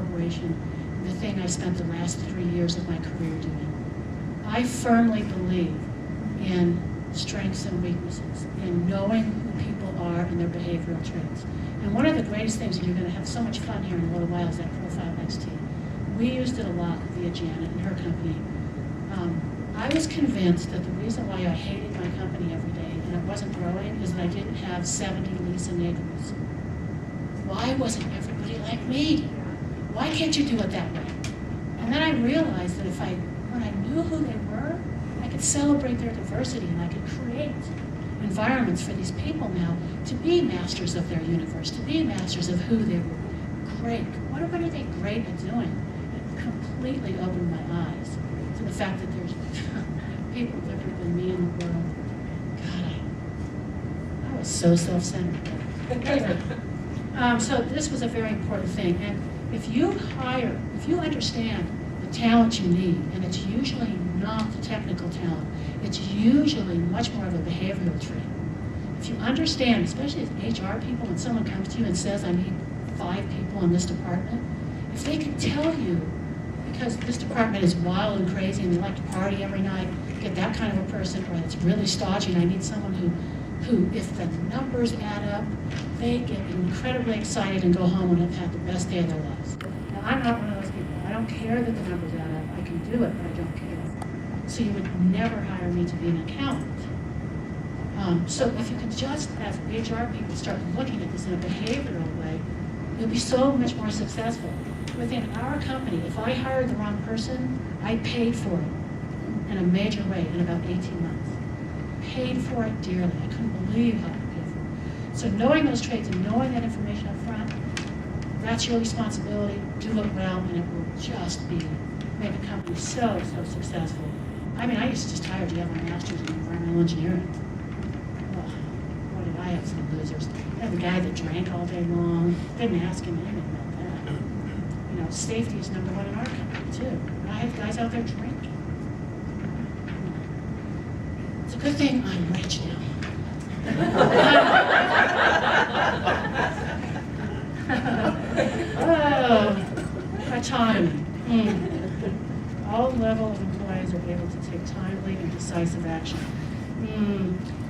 corporation, the thing I spent the last 3 years of my career doing. I firmly believe in strengths and weaknesses, in knowing who people are and their behavioral traits. And one of the greatest things, and you're going to have so much fun here in a little while, is that Profile XT. We used it a lot via Janet and her company. I was convinced that the reason why I hated my company every day and it wasn't growing is that I didn't have 70 Lisa Negros. Why wasn't everybody like me? Why can't you do it that way? And then I realized that when I knew who they were, I could celebrate their diversity and I could create environments for these people now to be masters of their universe, to be masters of who they were great. What are they great at doing? It completely opened my eyes to the fact that there's people different than me in the world. God, I was so self-centered. Anyway, so this was a very important thing. And if you understand the talent you need, and it's usually not the technical talent, it's usually much more of a behavioral trait. If you understand, especially as HR people, when someone comes to you and says, I need 5 people in this department, if they can tell you, because this department is wild and crazy and they like to party every night, get that kind of a person, or it's really stodgy and I need someone who, if the numbers add up, they get incredibly excited and go home and have had the best day of their lives. Now, I'm not one of those people. I don't care that the numbers add up. I can do it, but I don't care. So you would never hire me to be an accountant. So if you can just, as HR people, start looking at this in a behavioral way, you'll be so much more successful. Within our company, if I hired the wrong person, I paid for it in a major way in about 18 months. Paid for it dearly. I couldn't believe how I paid for it. So knowing those traits and knowing that information up front, that's your responsibility. Do it well, and it will just make a company so successful. I mean, I used to just hire to have my master's in environmental engineering. Oh, boy, did I have some losers. I had the guy that drank all day long. Didn't ask him anything about that. You know, safety is number 1 in our company, too. And I had guys out there drinking. It's a good thing I'm rich now. Oh, autonomy. All level of employees are able to take timely and decisive action.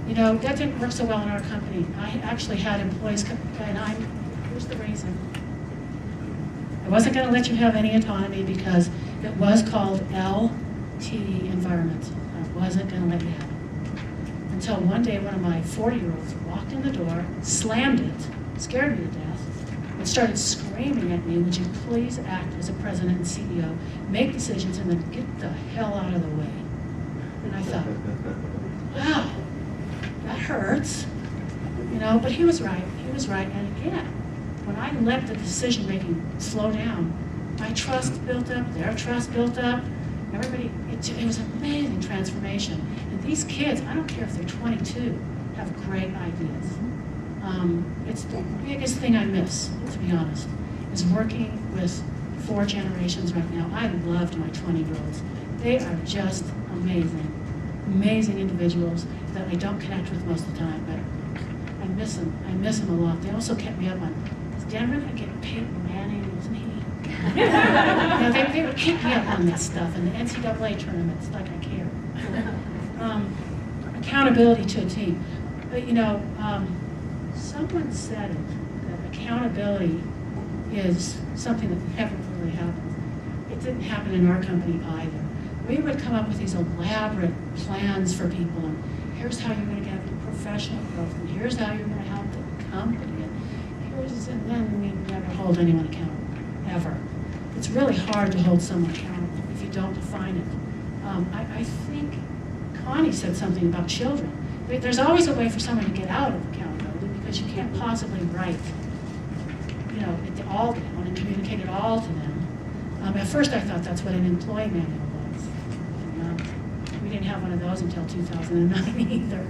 You know, that didn't work so well in our company. I actually had employees come, and here's the reason. I wasn't going to let you have any autonomy because it was called LT environment. I wasn't going to let you have it. Until one day, one of my 40-year-olds walked in the door, slammed it, scared me to death, and started screaming at me, would you please act as a president and CEO, make decisions, and then get the hell out of the way. And I thought, wow, that hurts. You know, but he was right. And again, when I let the decision-making slow down, my trust built up, their trust built up, everybody, it was an amazing transformation. And these kids, I don't care if they're 22, have great ideas. It's the biggest thing I miss, to be honest, is working with 4 generations right now. I loved my 20-year-olds. They are just amazing individuals that I don't connect with most of the time, but I miss them. I miss them a lot. They also kept me up on, is Denver going to get Peyton Manning, isn't he? You know, they would keep me up on this stuff, and the NCAA tournaments, like I care. Accountability to a team. But, you know, someone said that accountability is something that never really happens. It didn't happen in our company either. We would come up with these elaborate plans for people, and here's how you're going to get your professional growth, and here's how you're going to help the company, and then we never hold anyone accountable, ever. It's really hard to hold someone accountable if you don't define it. I think Connie said something about children. There's always a way for someone to get out of accountability because you can't possibly write, you know, it all down and communicate it all to them. At first I thought that's what an employee manual was. And, we didn't have one of those until 2009 either.